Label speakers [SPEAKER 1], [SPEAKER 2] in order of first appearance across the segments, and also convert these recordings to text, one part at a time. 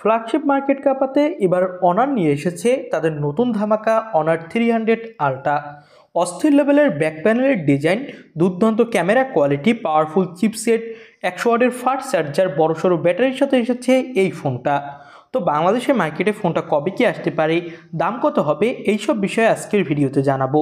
[SPEAKER 1] Flagship market কাঁপাতে এবার honour নিয়ে এসেছে তাদের নতুন ধামাকা অনার 300 আল্ট্রা। অস্থির লেভেলের ব্যাক প্যানেলের ডিজাইন, দুর্দান্ত ক্যামেরা কোয়ালিটি, পাওয়ারফুল চিপসেট, 100 ওয়াটের ফাস্ট চার্জার, বড়সড় ব্যাটারির সাথে এসেছে এই ফোনটা। তো বাংলাদেশের মার্কেটে ফোনটা কবে কি আসতে পারে, দাম কত হবে, এইসব বিষয়ে আজকের ভিডিওতে জানাবো।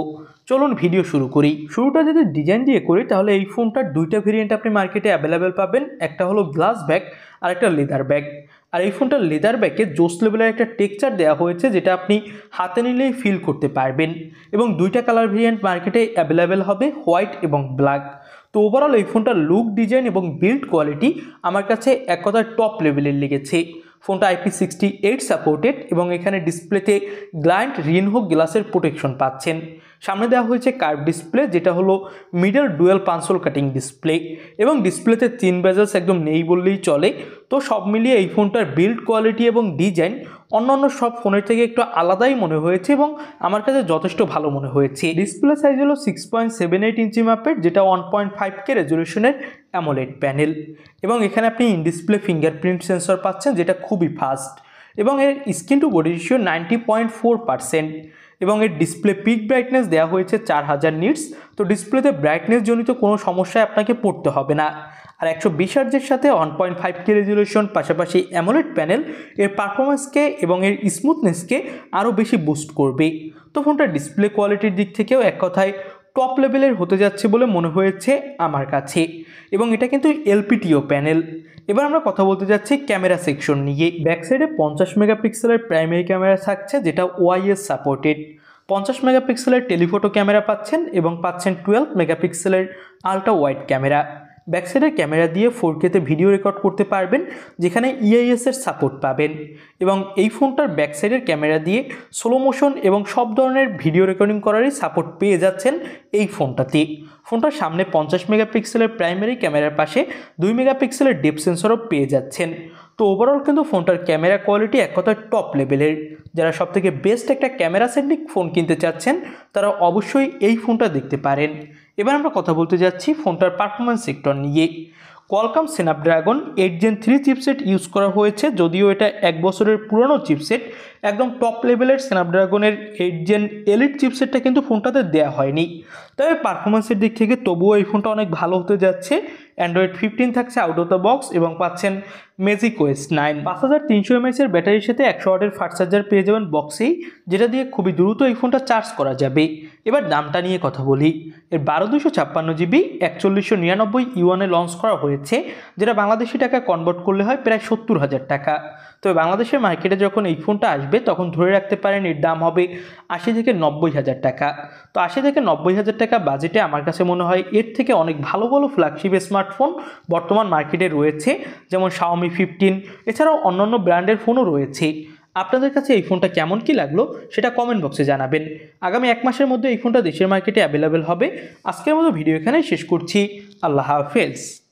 [SPEAKER 1] চলুন ভিডিও শুরু করি। শুরুটা যদি ডিজাইন দিয়ে করি তাহলে এই ফোনটার দুইটা ভেরিয়েন্ট আপনি মার্কেটে অ্যাভেলেবেল পাবেন। একটা হলো গ্লাস ব্যাক আর একটা লেদার ব্যাগ। আর এই ফোনটার লেদার ব্যাগে জোস লেভেলের একটা টেক্সচার দেওয়া হয়েছে, যেটা আপনি হাতে নিলেই ফিল করতে পারবেন। এবং দুইটা কালার ভেরিয়েন্ট মার্কেটে অ্যাভেলেবেল হবে, হোয়াইট এবং ব্ল্যাক। তো ওভারঅল এই ফোনটার লুক, ডিজাইন এবং বিল্ড কোয়ালিটি আমার কাছে এক কথায় টপ লেভেলের লেগেছে। ফোনটা IP68 সাপোর্টেড এবং এখানে ডিসপ্লেতে গ্লাইন্ট রিনহো গ্লাসের প্রোটেকশন পাচ্ছেন। সামনে দেওয়া হয়েছে কার্ভ ডিসপ্লে, যেটা হলো মিডল ডুয়েল পানসোল কাটিং ডিসপ্লে, এবং ডিসপ্লেতে 3 বেজেলস একদম নেই বললেই চলে। তো সব মিলিয়ে এই ফোনটার বিল্ড কোয়ালিটি এবং ডিজাইন অন্যান্য সব ফোনের থেকে একটু আলাদাই মনে হয়েছে এবং আমার কাছে যথেষ্ট ভালো মনে হয়েছে। ডিসপ্লে সাইজ হলো 6.78 ইঞ্চি মাপের, যেটা 1.5K রেজলিউশনের অ্যামোলেড প্যানেল। এবং এখানে আপনি ইন ডিসপ্লে ফিঙ্গারপ্রিন্ট সেন্সর পাচ্ছেন, যেটা খুবই ফাস্ট। এবং এর স্ক্রিন টু বডি রেশিও 90.4%। এবং এর ডিসপ্লে পিক ব্রাইটনেস দেওয়া হয়েছে 4000 নিটস। তো ডিসপ্লেতে ব্রাইটনেস জনিত কোনো সমস্যায় আপনাকে পড়তে হবে না। আর 120 হার্জের সাথে 1.5K রেজলিউশন, পাশাপাশি অ্যামোলেড প্যানেল এর পারফরমেন্সকে এবং এর স্মুথনেসকে আরও বেশি বুস্ট করবে। তো ফোনটার ডিসপ্লে কোয়ালিটির দিক থেকেও এক কথায় টপ লেভেলের হতে যাচ্ছে বলে মনে হয়েছে আমার কাছে। এবং এটা কিন্তু LPTO প্যানেল। এবার আমরা কথা বলতে যাচ্ছি ক্যামেরা সেকশন নিয়ে। ব্যাক সাইডে 50 মেগাপিক্সেলের প্রাইমারি ক্যামেরা থাকছে, যেটা OIS সাপোর্টেড। 50 মেগাপিক্সেলের টেলিফোটো ক্যামেরা পাচ্ছেন এবং পাচ্ছেন 12 মেগাপিক্সেলের আল্ট্রা ওয়াইড ক্যামেরা। ব্যাকসাইডের ক্যামেরা দিয়ে 4K-তে ভিডিও রেকর্ড করতে পারবেন, যেখানে EIS-এর সাপোর্ট পাবেন। এবং এই ফোনটার ব্যাকসাইডের ক্যামেরা দিয়ে স্লো মোশন এবং সব ধরনের ভিডিও রেকর্ডিং করারই সাপোর্ট পেয়ে যাচ্ছেন এই ফোনটাতে। ফোনটার সামনে 50 মেগাপিক্সেলের প্রাইমারি ক্যামেরার পাশে 2 মেগাপিক্সেলের ডেপথ সেন্সরও পেয়ে যাচ্ছেন। তো ওভারঅল কিন্তু ফোনটার ক্যামেরা কোয়ালিটি এক কথায় টপ লেভেলের। যারা সবথেকে বেস্ট একটা ক্যামেরা সেন্ট্রিক ফোন কিনতে চাচ্ছেন, তারা অবশ্যই এই ফোনটা দেখতে পারেন। এবার আমরা কথা বলতে যাচ্ছি ফোনটার পারফরমেন্স সেক্টর নিয়ে। Qualcomm Snapdragon 8 Gen 3 chipset use করা হয়েছে, যদিও এটা 1 বছরের পুরনো চিপসেট। একদম টপ লেভেলের স্ন্যাপড্রাগনের 8 Gen এলিট চিপসেটটা কিন্তু ফোনটাতে দেওয়া হয়নি। তবে পারফরমেন্সের দিক থেকে তবুও এই ফোনটা অনেক ভালো হতে যাচ্ছে। অ্যান্ড্রয়েড 15 থাকছে আউট অফ দ্য বক্স এবং পাচ্ছেন ম্যাজিক OS 9। 5300 mAh এর ব্যাটারির সাথে 100 ওয়াটের ফাস্ট চার্জার পেয়ে যাবেন বক্সেই, যেটা দিয়ে খুবই দ্রুত এই ফোনটা চার্জ করা যাবে। এবার দামটা নিয়ে কথা বলি। এর 12256GB 4199 ইউয়ানে লঞ্চ করা হয়েছে, যেটা বাংলাদেশি টাকা কনভার্ট করলে হয় প্রায় 70,000 টাকা। তবে বাংলাদেশের মার্কেটে যখন এই ফোনটা আসবে তখন ধরে রাখতে পারেন এর দাম হবে 80 থেকে 90,000 টাকা। তো 80 থেকে 90,000 টাকা বাজেটে আমার কাছে মনে হয় এর থেকে অনেক ভালো ভালো ফ্ল্যাগশিপ স্মার্টফোন বর্তমান মার্কেটে রয়েছে, যেমন Xiaomi 15, এছাড়াও অন্যান্য ব্র্যান্ডের ফোনও রয়েছে। আপনাদের কাছে এই ফোনটা কেমন কি লাগলো সেটা কমেন্ট বক্সে জানাবেন। আগামী 1 মাসের মধ্যে এই ফোনটা দেশের মার্কেটে অ্যাভেলেবেল হবে। আজকের মতো ভিডিও এখানেই শেষ করছি। আল্লাহ হাফেজ।